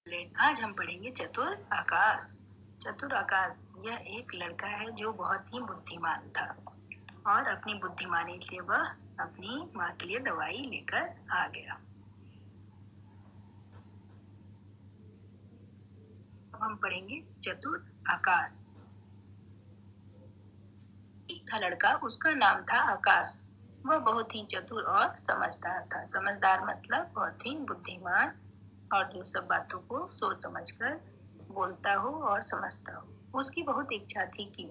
आज हम पढ़ेंगे चतुर आकाश। चतुर आकाश यह एक लड़का है जो बहुत ही बुद्धिमान था और अपनी बुद्धिमानी से वह अपनी माँ के लिए दवाई लेकर आ गया। अब हम पढ़ेंगे चतुर आकाश। एक था लड़का, उसका नाम था आकाश। वह बहुत ही चतुर और समझदार था। समझदार मतलब बहुत ही बुद्धिमान और जो सब बातों को सोच समझकर बोलता हो और समझता हो। उसकी बहुत इच्छा थी कि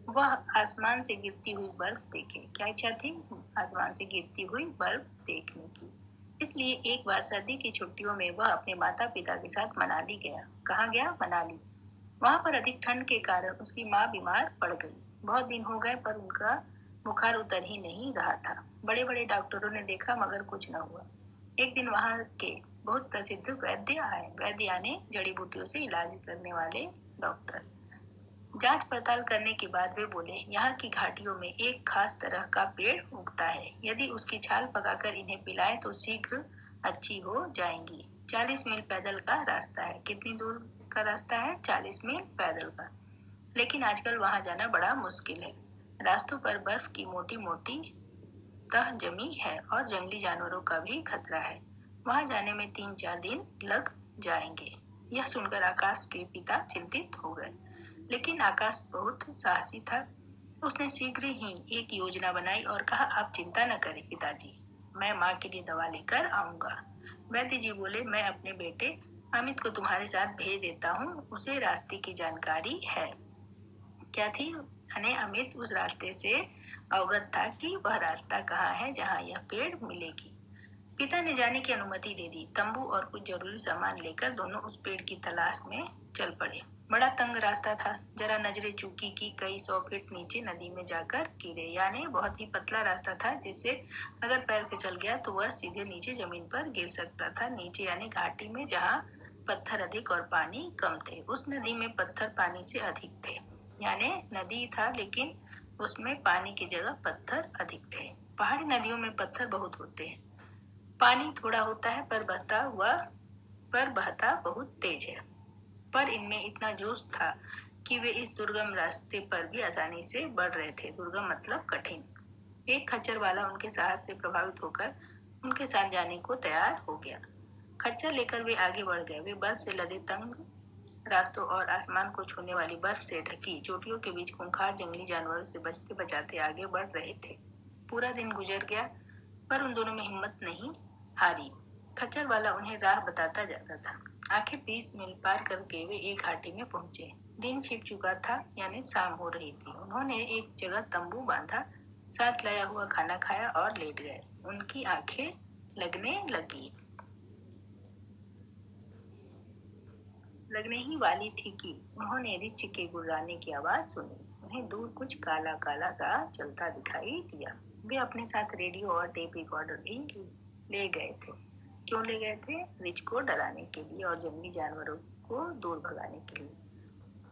वह आसमान से गिरती हुई बर्फ देखे। क्या इच्छा थी? आसमान से गिरती हुई बर्फ देखने की। इसलिए एक बार सर्दी की छुट्टियों में वह अपने माता पिता के साथ मनाली गया। कहाँ गया? मनाली। वहां पर अधिक ठंड के कारण उसकी माँ बीमार पड़ गई। बहुत दिन हो गए पर उनका बुखार उतर ही नहीं रहा था। बड़े बड़े डॉक्टरों ने देखा मगर कुछ न हुआ। एक दिन वहां के बहुत प्रसिद्ध वैद्य आए। वैद्य यानी जड़ी बूटियों से इलाज करने वाले डॉक्टर। जांच पड़ताल करने के बाद वे बोले, यहाँ की घाटियों में एक खास तरह का पेड़ उगता है। यदि उसकी छाल पकाकर इन्हें पिलाएं तो शीघ्र अच्छी हो जाएंगी। 40 मील पैदल का रास्ता है। कितनी दूर का रास्ता है? 40 मील पैदल का। लेकिन आजकल वहां जाना बड़ा मुश्किल है। रास्तों पर बर्फ की मोटी मोटी तह जमी है और जंगली जानवरों का भी खतरा है। वहां जाने में 3-4 दिन लग जाएंगे। यह सुनकर आकाश के पिता चिंतित हो गए। लेकिन आकाश बहुत साहसी था। उसने शीघ्र ही एक योजना बनाई और कहा, आप चिंता न करें पिताजी, मैं माँ के लिए दवा लेकर आऊंगा। वैद्य जी बोले, मैं अपने बेटे अमित को तुम्हारे साथ भेज देता हूँ, उसे रास्ते की जानकारी है। क्या थी? यानी अमित उस रास्ते से अवगत था कि वह रास्ता कहाँ है जहाँ यह पेड़ मिलेगी। पिता ने जाने की अनुमति दे दी। तंबू और कुछ जरूरी सामान लेकर दोनों उस पेड़ की तलाश में चल पड़े। बड़ा तंग रास्ता था। जरा नजरें चूकी कि कई 100 फीट नीचे नदी में जाकर गिरे। यानी बहुत ही पतला रास्ता था जिससे अगर पैर फिसल गया तो वह सीधे नीचे जमीन पर गिर सकता था। नीचे यानी घाटी में जहाँ पत्थर अधिक और पानी कम थे। उस नदी में पत्थर पानी से अधिक थे। यानी नदी था लेकिन उसमें पानी की जगह पत्थर अधिक थे। पहाड़ी नदियों में पत्थर बहुत होते हैं, पानी थोड़ा होता है पर बहता बहुत तेज है। पर इनमें इतना जोश था कि वे इस दुर्गम रास्ते पर भी आसानी से बढ़ रहे थे। दुर्गम मतलब कठिन। एक खच्चर वाला उनके साहस से प्रभावित होकर उनके साथ जाने को तैयार हो गया। खच्चर लेकर वे आगे बढ़ गए। वे बर्फ से लदे तंग रास्तों और आसमान को छूने वाली बर्फ से ढकी चोटियों के बीच खूंखार जंगली जानवरों से बचते बचाते आगे बढ़ रहे थे। पूरा दिन गुजर गया पर उन दोनों में हिम्मत नहीं हारी। खच्चर वाला उन्हें राह बताता जाता था। आखिर 20 मील पार करके वे एक घाटी में पहुंचे। दिन छिप चुका था यानी शाम हो रही थी। उन्होंने एक जगह तंबू बांधा, साथ लाया हुआ खाना खाया और लेट गए। उनकी आंखें लगने ही वाली थी कि उन्होंने रिछ के गुर्राने की आवाज सुनी। उन्हें दूर कुछ काला काला सा चलता दिखाई दिया। वे अपने साथ रेडियो और टेप रिकॉर्डर भी ले गए थे। क्यों ले गए थे? रिछ को डराने के लिए और जंगली जानवरों को दूर भगाने के लिए।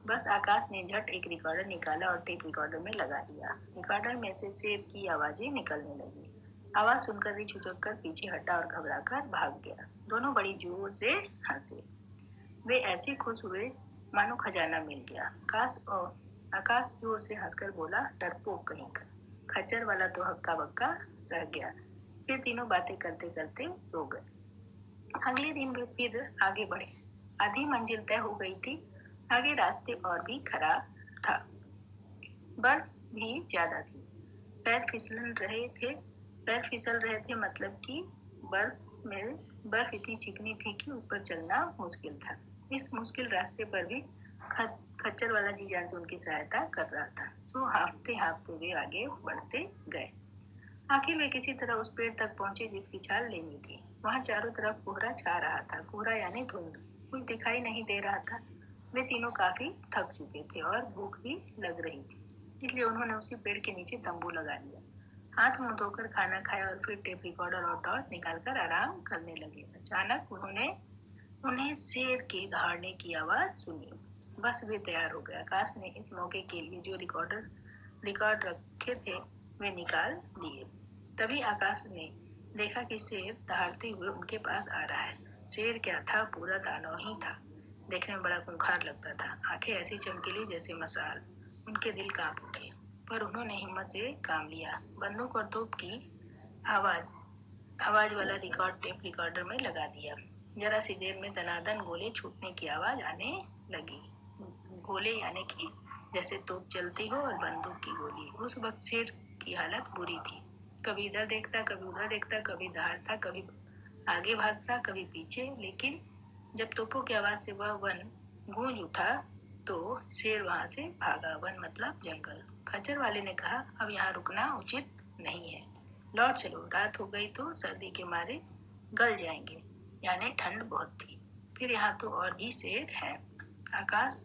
बस आकाश ने झट एक रिकॉर्डर निकाला और टेप रिकॉर्डर में लगा दिया। रिकॉर्डर में से शेर की आवाजें निकलने लगी। आवाज सुनकर रिछ उछलकर पीछे हटा और घबराकर भाग गया। दोनों बड़ी जोर से हंसे। वे ऐसे खुश हुए मानो खजाना मिल गया। आकाश जोर से हंसकर बोला, डरपोक कहीं का। खच्चर वाला तो हक्का बक्का रह गया। फिर तीनों बातें करते करते सो गए। अगले दिन वे फिर आगे बढ़े। आधी मंजिल तय हो गई थी। आगे रास्ते और भी खराब था। बर्फ भी ज्यादा थी। पैर फिसल रहे थे मतलब कि बर्फ इतनी चिकनी थी कि उस पर चलना मुश्किल था। इस मुश्किल रास्ते पर भी खच्चर वाला जी जान से उनकी सहायता कर रहा था। तो हाँफते हाँफते वे आगे बढ़ते गए। आखिर वे किसी तरह उस पेड़ तक पहुंचे जिसकी छाल लेनी थी। वहां चारों तरफ कोहरा छा रहा था। कोहरा यानी धुंध। कुछ दिखाई नहीं दे रहा था। वे तीनों काफी थक चुके थे और भूख भी लग रही थी। इसलिए उन्होंने उसी पेड़ के नीचे तंबू लगा लिया। हाथ मुंह धोकर खाना खाया और फिर टेप रिकॉर्डर और टॉर्च निकालकर आराम करने लगे। अचानक उन्हें शेर के दहाड़ने की आवाज सुनी। बस वे तैयार हो गए। आकाश ने इस मौके के लिए जो रिकॉर्ड रखे थे वे निकाल लिए। तभी आकाश ने देखा कि शेर दहाड़ते हुए उनके पास आ रहा है। शेर क्या था, पूरा दानव ही था। देखने में बड़ा खूंखार लगता था, आंखें ऐसी चमकीली जैसे मशाल। उनके दिल कांप उठे, पर उन्होंने हिम्मत से काम लिया। बंदूक और तोप की आवाज आवाज वाला रिकॉर्ड टेप रिकॉर्डर में लगा दिया। जरा सी देर में दनादन गोले छूटने की आवाज आने लगी। गोले यानी कि जैसे तोप चलती हो और बंदूक की गोली। उस वक्त शेर की हालत बुरी थी। कभी इधर देखता, कभी उधर देखता, कभी दहाड़ता, कभी आगे भागता, कभी पीछे। लेकिन जब तोपों की आवाज से वह वन गूंज उठा तो शेर वहां से भागा। वन मतलब जंगल। खच्चर वाले ने कहा, अब यहाँ रुकना उचित नहीं है, लौट चलो। रात हो गई तो सर्दी के मारे गल जाएंगे, यानी ठंड बहुत थी। फिर यहाँ तो और भी शेर है। आकाश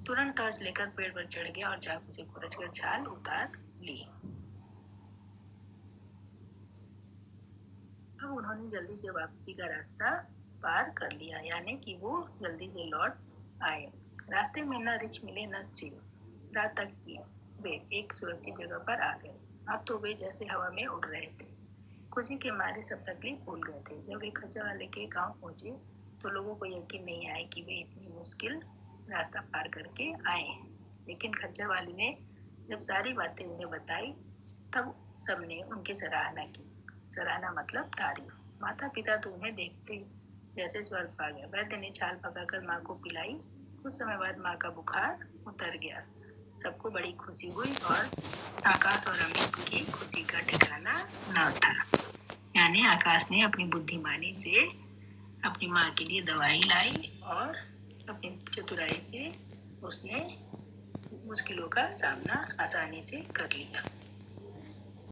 तुरंत टॉर्च लेकर पेड़ पर चढ़ गया और चाकू से खुरचकर छाल उतार ली। अब उन्होंने जल्दी से वापसी का रास्ता पार कर लिया, यानी कि वो जल्दी से लौट आए। रास्ते में न रिछ मिले न शिव। रात तक की वे एक सुरक्षित जगह पर आ गए। अब तो वे जैसे हवा में उड़ रहे थे। खुशी के मारे सब तकलीफ भूल गए थे। जब वे खच्चर वाले के गांव पहुंचे तो लोगों को यकीन नहीं आया कि वे इतनी मुश्किल रास्ता पार करके आए हैं। लेकिन खच्चर वाले ने जब सारी बातें उन्हें बताई तब सबने उनकी सराहना की। सराहना मतलब तारीफ। माता पिता तो उन्हें देखते जैसे स्वर्ग पा गया। वैद्य ने छाल पकाकर माँ को पिलाई। कुछ समय बाद माँ का बुखार उतर गया। सबको बड़ी खुशी हुई और आकाश और अमित की खुशी का ठिकाना न था। यानी आकाश ने अपनी बुद्धिमानी से अपनी माँ के लिए दवाई लाई और अपनी चतुराई से उसने मुश्किलों का सामना आसानी से कर लिया।